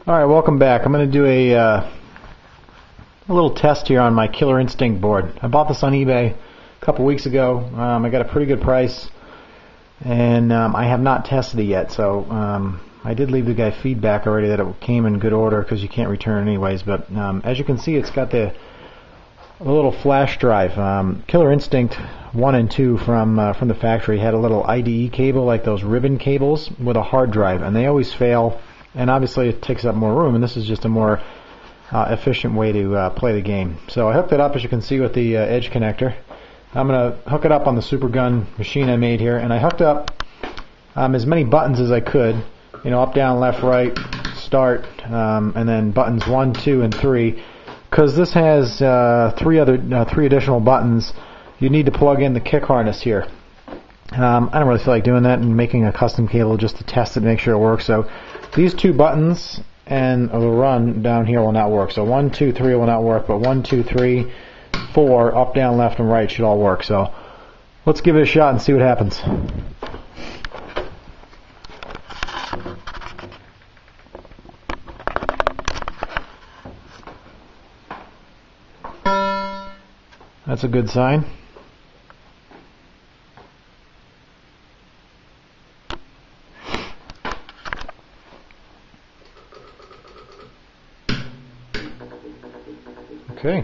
Alright, welcome back. I'm going to do a little test here on my Killer Instinct board. I bought this on eBay a couple weeks ago. I got a pretty good price, and I have not tested it yet, so I did leave the guy feedback already that it came in good order because you can't return it anyways, but as you can see, it's got the little flash drive. Killer Instinct 1 and 2 from the factory had a little IDE cable, like those ribbon cables, with a hard drive, and they always fail, and obviously it takes up more room, and this is just a more efficient way to play the game. So I hooked it up, as you can see, with the edge connector. I'm going to hook it up on the Supergun machine I made here, and I hooked up as many buttons as I could, you know, up, down, left, right, start, and then buttons 1, 2, and 3. Because this has three additional buttons, you need to plug in the kick harness here. I don't really feel like doing that and making a custom cable just to test it and make sure it works. So these two buttons and the run down here will not work. So 1, 2, 3 will not work, but 1, 2, 3, 4, up, down, left, and right should all work. So let's give it a shot and see what happens. That's a good sign. Okay.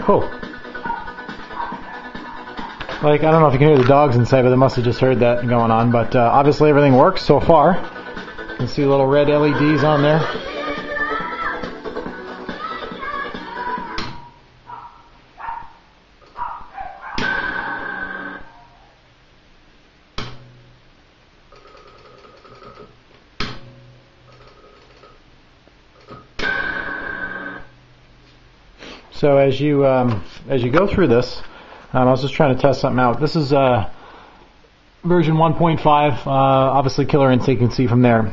Oh. Like, I don't know if you can hear the dogs inside, but they must have just heard that going on. But obviously everything works so far. You can see little red LEDs on there. So as you go through this, I was just trying to test something out. This is version 1.5, obviously Killer Instinct, you can see from there.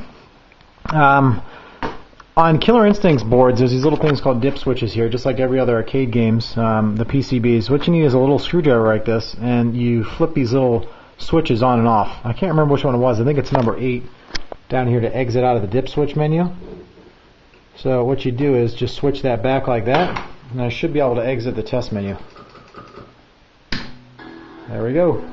On Killer Instinct's boards, there's these little things called dip switches here, just like every other arcade games, the PCBs. What you need is a little screwdriver like this, and you flip these little switches on and off. I can't remember which one it was. I think it's number 8 down here to exit out of the dip switch menu. So what you do is just switch that back like that, and I should be able to exit the test menu. There we go.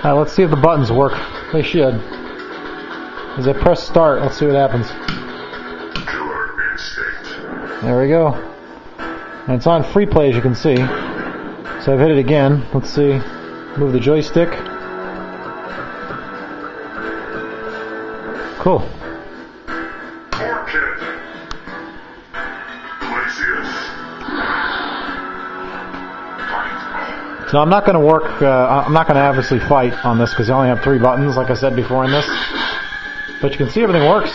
Let's see if the buttons work. They should. As I press start, let's see what happens. Killer Instinct. There we go. And it's on free play, as you can see. So I've hit it again. Let's see. Move the joystick. Cool. So I'm not going to work, I'm not going to obviously fight on this because I only have 3 buttons, like I said before in this. But you can see everything works.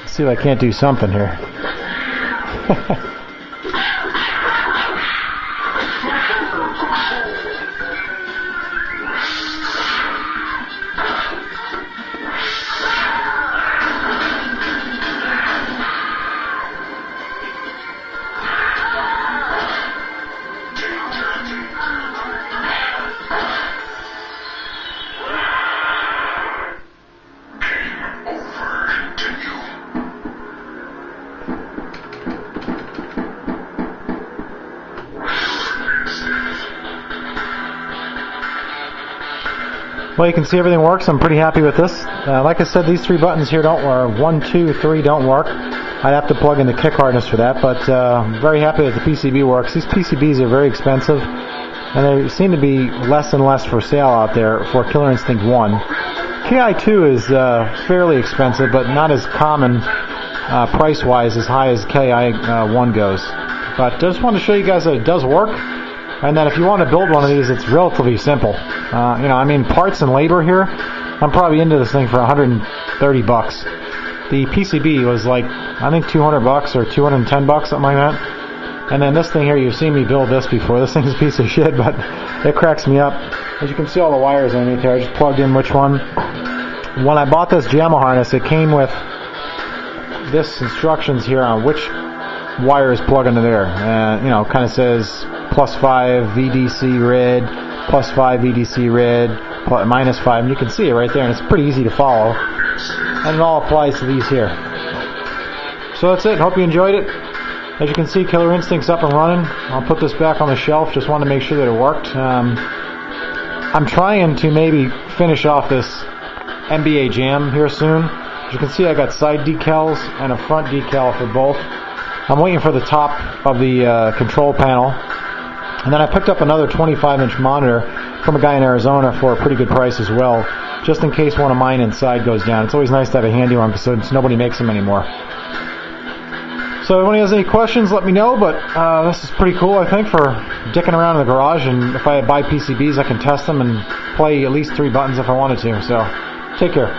Let's see if I can't do something here. Well, you can see everything works. I'm pretty happy with this. Like I said, these 3 buttons here don't work. 1, 2, 3 don't work. I'd have to plug in the kick harness for that, but I'm very happy that the PCB works. These PCBs are very expensive, and they seem to be less and less for sale out there for Killer Instinct 1. KI2 is fairly expensive, but not as common price-wise as high as KI1 goes. But I just wanted to show you guys that it does work, and that if you want to build one of these, it's relatively simple. I mean, parts and labor here, I'm probably into this thing for $130. The PCB was like, I think $200 or $210, something like that. And then this thing here, you've seen me build this before. This thing's a piece of shit, but it cracks me up. As you can see all the wires underneath there, I just plugged in which one. When I bought this JAMA harness, it came with this instructions here on which wires plug into there. Kind of says +5 VDC red, +5 VDC red, -5, and you can see it right there, and it's pretty easy to follow. And it all applies to these here. So that's it. Hope you enjoyed it. As you can see, Killer Instinct's up and running. I'll put this back on the shelf. Just wanted to make sure that it worked. I'm trying to maybe finish off this NBA Jam here soon. As you can see, I got side decals and a front decal for both. I'm waiting for the top of the control panel. And then I picked up another 25-inch monitor from a guy in Arizona for a pretty good price as well, just in case one of mine inside goes down. It's always nice to have a handy one because nobody makes them anymore. So if anyone has any questions, let me know, but this is pretty cool, I think, for dicking around in the garage, and if I buy PCBs, I can test them and play at least 3 buttons if I wanted to. So take care.